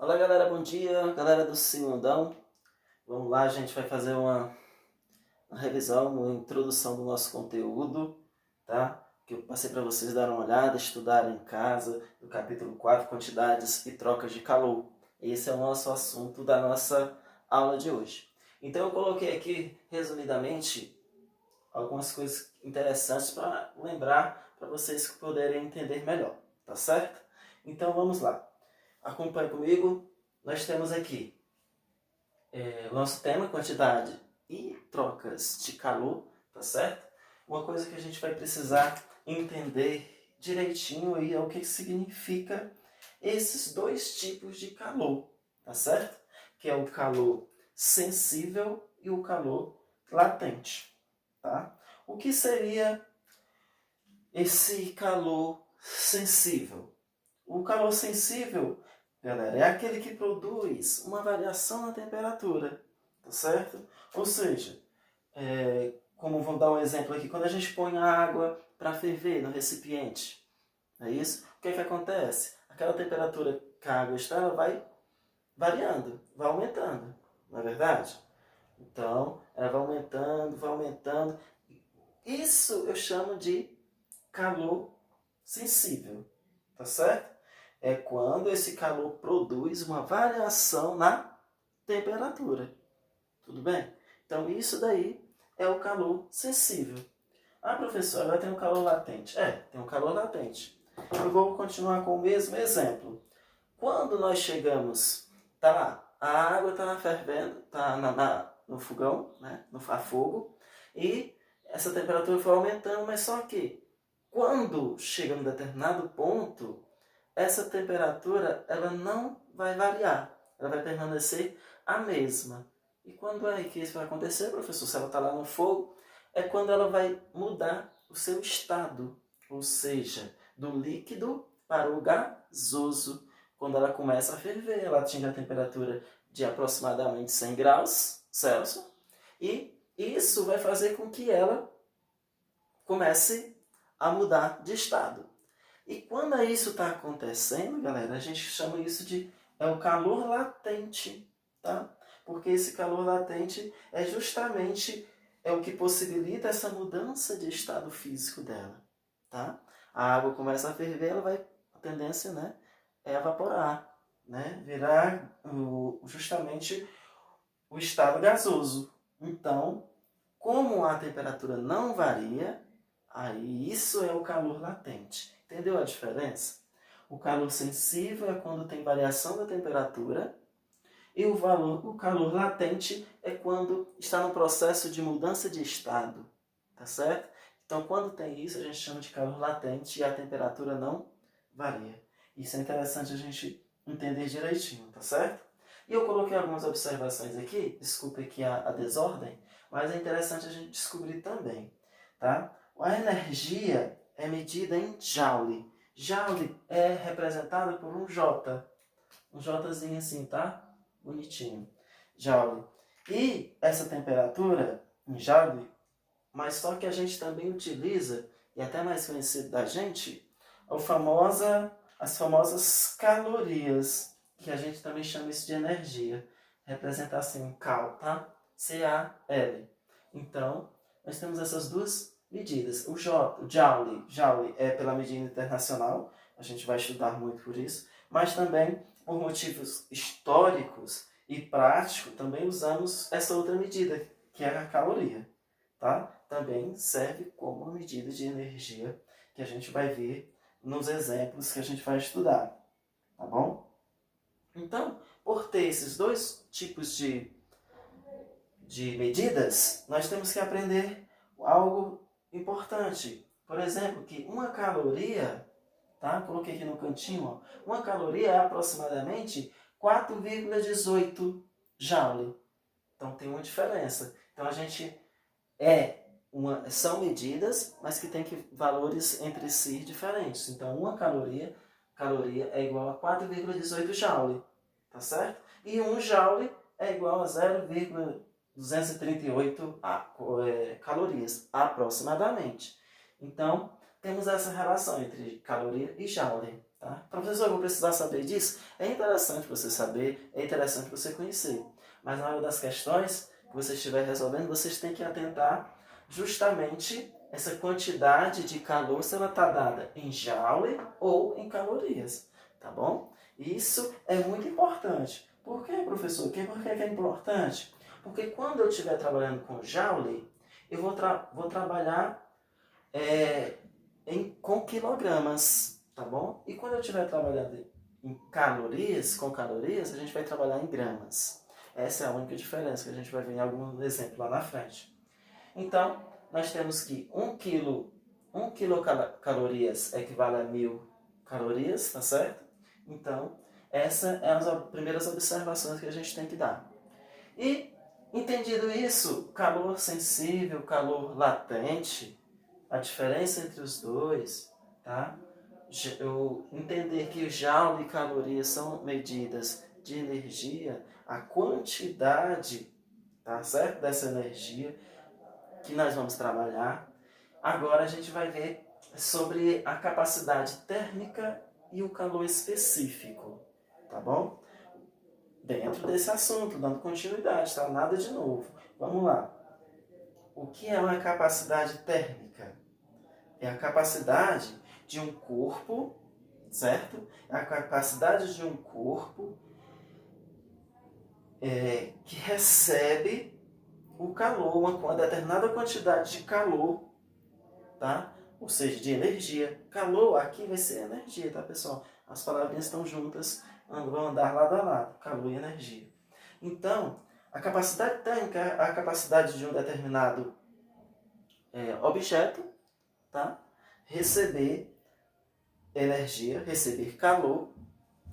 Olá galera, bom dia, galera do Segundão. Vamos lá, a gente vai fazer uma revisão, uma introdução do nosso conteúdo, tá? Que eu passei para vocês darem uma olhada, estudarem em casa, do capítulo 4, quantidades e trocas de calor. Esse é o nosso assunto da nossa aula de hoje. Então eu coloquei aqui, resumidamente, algumas coisas interessantes para lembrar, para vocês poderem entender melhor, tá certo? Então vamos lá. Acompanhe comigo. Nós temos aqui o nosso tema, quantidade e trocas de calor, tá certo? Uma coisa que a gente vai precisar entender direitinho aí é o que significa esses dois tipos de calor, tá certo? Que é o calor sensível e o calor latente, tá? O que seria esse calor sensível? O calor sensível, galera, é aquele que produz uma variação na temperatura, tá certo? Ou seja, como vamos dar um exemplo aqui, quando a gente põe a água para ferver no recipiente, é isso? O que acontece? Aquela temperatura que a água está, ela vai variando, vai aumentando, não é verdade? Então, ela vai aumentando, vai aumentando. Isso eu chamo de calor sensível, tá certo? É quando esse calor produz uma variação na temperatura. Tudo bem? Então, isso daí é o calor sensível. Ah, professor, agora tem um calor latente. Tem um calor latente. Eu vou continuar com o mesmo exemplo. Quando nós chegamos, tá lá, a água está fervendo, está no fogão, né, a fogo, e essa temperatura foi aumentando, mas só que quando chega um determinado ponto, essa temperatura ela não vai variar, ela vai permanecer a mesma. E quando é que isso vai acontecer, professor? Se ela está lá no fogo, é quando ela vai mudar o seu estado, ou seja, do líquido para o gasoso. Quando ela começa a ferver, ela atinge a temperatura de aproximadamente 100 graus Celsius, e isso vai fazer com que ela comece a mudar de estado. E quando isso está acontecendo, galera, a gente chama isso de o calor latente, tá? Porque esse calor latente é justamente o que possibilita essa mudança de estado físico dela, tá? A água começa a ferver, ela vai, a tendência, né, é evaporar, né? Virar justamente o estado gasoso. Então, como a temperatura não varia, aí isso é o calor latente. Entendeu a diferença? O calor sensível é quando tem variação da temperatura, e o calor latente é quando está no processo de mudança de estado, tá certo? Então, quando tem isso, a gente chama de calor latente e a temperatura não varia. Isso é interessante a gente entender direitinho, tá certo? E eu coloquei algumas observações aqui, desculpe aqui a desordem, mas é interessante a gente descobrir também, tá? A energia é medida em Joule. Joule é representado por um J. Um Jzinho assim, tá? Bonitinho. Joule. E essa temperatura em Joule, mas só que a gente também utiliza, e até mais conhecido da gente, as famosas calorias, que a gente também chama isso de energia. Representar assim um cal, tá? C-A-L. Então, nós temos essas duas medidas. O Joule é pela medida internacional, a gente vai estudar muito por isso, mas também por motivos históricos e práticos, também usamos essa outra medida, que é a caloria, tá? Também serve como uma medida de energia que a gente vai ver nos exemplos que a gente vai estudar, tá bom? Então, por ter esses dois tipos de medidas, nós temos que aprender algo importante. Por exemplo, que uma caloria, tá? Coloquei aqui no cantinho, ó, uma caloria é aproximadamente 4,18 joule. Então tem uma diferença. Então a gente são medidas, mas que tem valores entre si diferentes. Então uma caloria é igual a 4,18 joule, tá certo? E 1 joule é igual a 0,238 calorias, aproximadamente. Então, temos essa relação entre caloria e joule. Tá? Professor, eu vou precisar saber disso? É interessante você saber, é interessante você conhecer. Mas na hora das questões que você estiver resolvendo, vocês têm que atentar justamente essa quantidade de calor, se ela está dada em joule ou em calorias. Tá bom? Isso é muito importante. Por que, professor? Por que é importante? Porque quando eu estiver trabalhando com joule, eu vou trabalhar com quilogramas, tá bom? E quando eu estiver trabalhando em calorias, com calorias, a gente vai trabalhar em gramas. Essa é a única diferença que a gente vai ver em algum exemplo lá na frente. Então, nós temos que 1 quilocalorias equivale a 1000 calorias, tá certo? Então, essas são as primeiras observações que a gente tem que dar. E, entendido isso, calor sensível, calor latente, a diferença entre os dois, tá? Eu entender que o joule e calorias são medidas de energia, a quantidade, tá certo? Dessa energia que nós vamos trabalhar. Agora a gente vai ver sobre a capacidade térmica e o calor específico, tá bom? Dentro desse assunto, dando continuidade, tá? Nada de novo. Vamos lá. O que é uma capacidade térmica? É a capacidade de um corpo, certo? É a capacidade de um corpo que recebe o calor, uma determinada quantidade de calor, tá? Ou seja, de energia. Calor aqui vai ser energia, tá, pessoal? As palavrinhas estão juntas, vão andar lado a lado, calor e energia. Então, a capacidade térmica é a capacidade de um determinado objeto, tá? Receber energia, receber calor,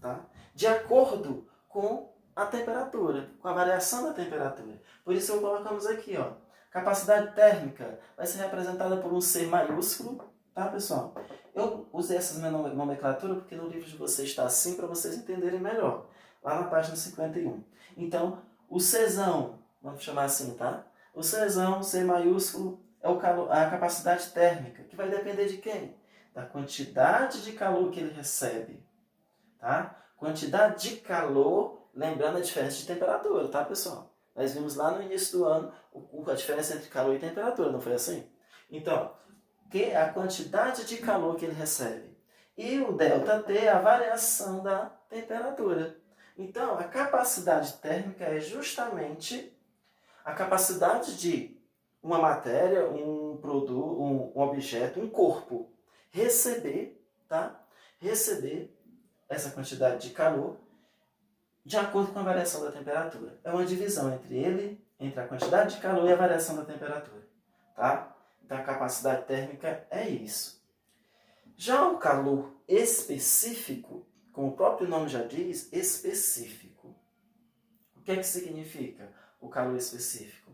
tá? De acordo com a temperatura, com a variação da temperatura. Por isso colocamos aqui, ó, capacidade térmica vai ser representada por um C maiúsculo, tá, pessoal? Eu usei essa nomenclatura porque no livro de vocês está assim para vocês entenderem melhor, lá na página 51. Então, o Czão, vamos chamar assim, tá? O Czão, C maiúsculo, é a capacidade térmica, que vai depender de quem? Da quantidade de calor que ele recebe, tá? Quantidade de calor, lembrando a diferença de temperatura, tá, pessoal? Nós vimos lá no início do ano a diferença entre calor e temperatura, não foi assim? Então, que é a quantidade de calor que ele recebe. E o ΔT é a variação da temperatura. Então, a capacidade térmica é justamente a capacidade de uma matéria, um produto, um objeto, um corpo, receber, tá? Receber essa quantidade de calor de acordo com a variação da temperatura. É uma divisão entre a quantidade de calor e a variação da temperatura, tá? Então a capacidade térmica é isso. Já o calor específico, como o próprio nome já diz, específico. O que é que significa o calor específico?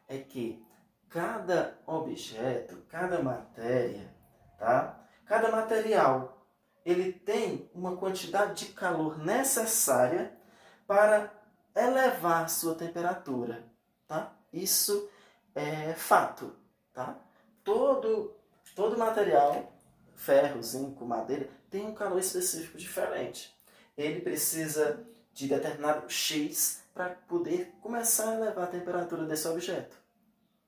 É que cada objeto, cada matéria, tá? Cada material, ele tem uma quantidade de calor necessária para elevar sua temperatura, tá? Isso é fato, tá? Todo material, ferro, zinco, madeira, tem um calor específico diferente. Ele precisa de determinado X para poder começar a elevar a temperatura desse objeto.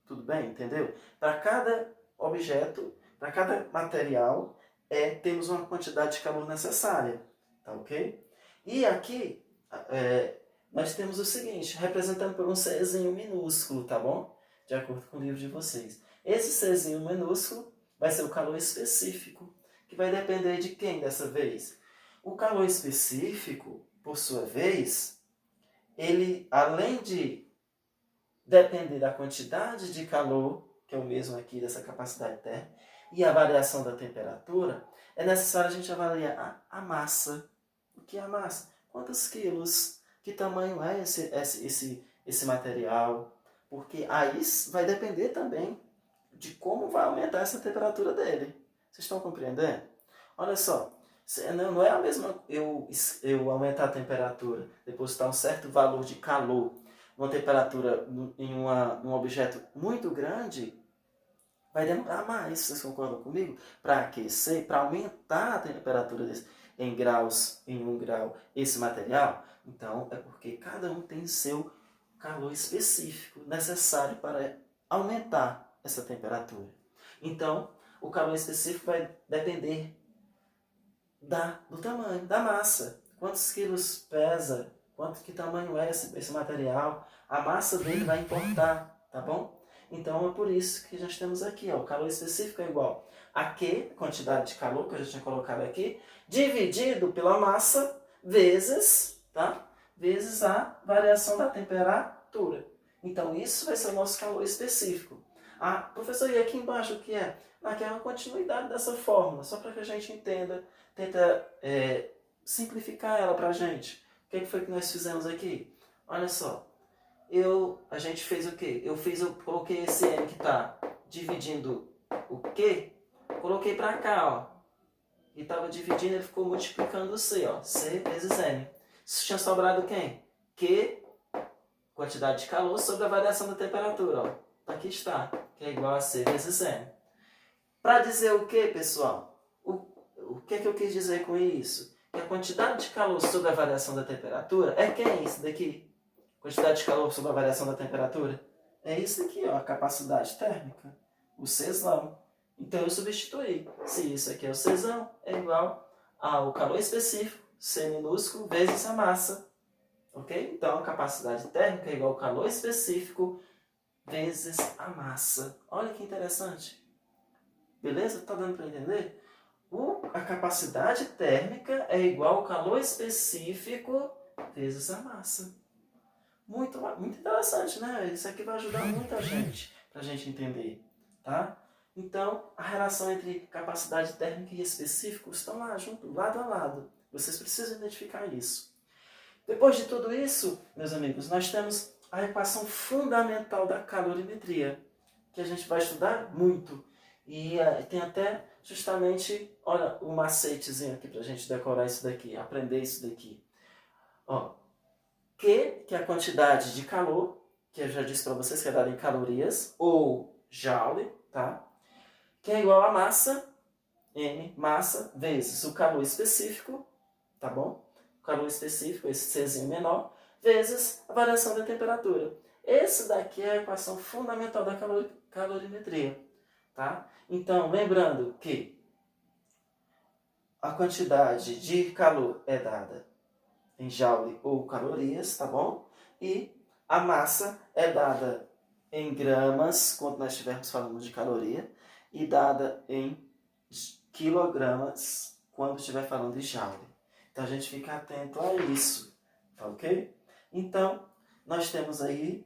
Tudo bem? Entendeu? Para cada objeto, para cada material, temos uma quantidade de calor necessária. Tá ok? E aqui, nós temos o seguinte, representando por um Czinho minúsculo, tá bom? De acordo com o livro de vocês. Esse Czinho minúsculo vai ser o calor específico, que vai depender de quem dessa vez? O calor específico, por sua vez, ele, além de depender da quantidade de calor, que é o mesmo aqui dessa capacidade térmica, e a variação da temperatura, é necessário a gente avaliar a massa. O que é a massa? Quantos quilos? Que tamanho é esse material? Porque aí vai depender também de como vai aumentar essa temperatura dele. Vocês estão compreendendo? Olha só, não é a mesma eu aumentar a temperatura, depositar um certo valor de calor uma temperatura em um objeto muito grande, vai demorar mais, vocês concordam comigo? Para aquecer, para aumentar a temperatura desse. em graus, em 1 grau, esse material? Então, é porque cada um tem seu calor específico necessário para aumentar essa temperatura. Então, o calor específico vai depender do tamanho, da massa. Quantos quilos pesa, que tamanho é esse material, a massa dele vai importar, tá bom? Então é por isso que nós temos aqui, ó, o calor específico é igual a Q, quantidade de calor que eu já tinha colocado aqui, dividido pela massa, vezes, tá? Vezes a variação da temperatura. Então isso vai ser o nosso calor específico. Ah, professor, e aqui embaixo o que é? Aqui é uma continuidade dessa fórmula, só para que a gente entenda, tenta simplificar ela para a gente. O que foi que nós fizemos aqui? Olha só, a gente fez o quê? Eu coloquei esse M que está dividindo o Q, coloquei para cá, ó. E estava dividindo, ele ficou multiplicando o C, ó. C vezes M. Isso tinha sobrado quem? Q, quantidade de calor, sobre a variação da temperatura, ó. Aqui está, que é igual a C vezes M. Para dizer o que, pessoal? O que eu quis dizer com isso? Que a quantidade de calor sobre a variação da temperatura é quem? Isso daqui. Quantidade de calor sobre a variação da temperatura. É isso aqui, ó, a capacidade térmica. O Czão. Então eu substituí. Se isso aqui é o Czão, é igual ao calor específico, C minúsculo, vezes a massa. Ok? Então a capacidade térmica é igual ao calor específico vezes a massa. Olha que interessante. Beleza? Tá dando para entender? A capacidade térmica é igual ao calor específico vezes a massa. Muito interessante, né? Isso aqui vai ajudar muita gente, para a gente entender, tá? Então, a relação entre capacidade térmica e específico estão lá junto, lado a lado. Vocês precisam identificar isso. Depois de tudo isso, meus amigos, nós temos a equação fundamental da calorimetria, que a gente vai estudar muito. E tem até justamente, olha, um macetezinho aqui para a gente decorar isso daqui, aprender isso daqui. Ó, Q, que é a quantidade de calor, que eu já disse para vocês que é dada em calorias, ou joule, tá? Que é igual a massa, M, massa, vezes o calor específico, tá bom? O calor específico, esse Czinho menor, vezes a variação da temperatura. Esse daqui é a equação fundamental da calorimetria, tá? Então, lembrando que a quantidade de calor é dada em joule ou calorias, tá bom? E a massa é dada em gramas, quando nós estivermos falando de caloria, e dada em quilogramas, quando estiver falando de joule. Então a gente fica atento a isso, tá ok? Então, nós temos aí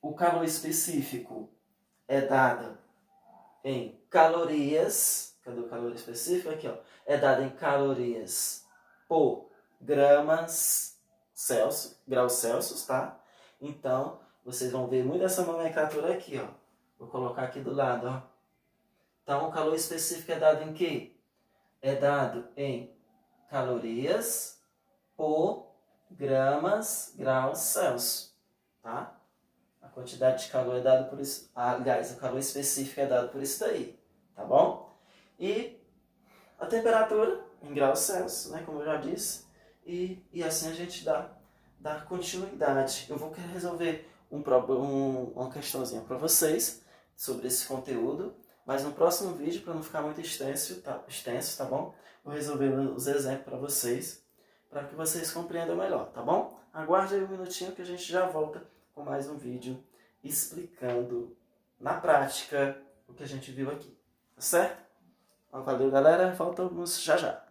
o calor específico é dado em calorias. Cadê o calor específico? Aqui, ó. É dado em calorias por gramas Celsius, graus Celsius, tá? Então, vocês vão ver muito essa nomenclatura aqui, ó. Vou colocar aqui do lado, ó. Então, o calor específico é dado em quê? É dado em calorias por gramas graus Celsius, tá? A quantidade de calor é dada por isso. Aliás, o calor específico é dado por isso daí, tá bom? E a temperatura em graus Celsius, né, como eu já disse, e assim a gente dá continuidade. Eu vou querer resolver uma questãozinha para vocês sobre esse conteúdo, mas no próximo vídeo, para não ficar muito extenso, tá bom? Vou resolver os exemplos para vocês, para que vocês compreendam melhor, tá bom? Aguarde aí um minutinho que a gente já volta com mais um vídeo explicando na prática o que a gente viu aqui, tá certo? Valeu, galera. Voltamos já já.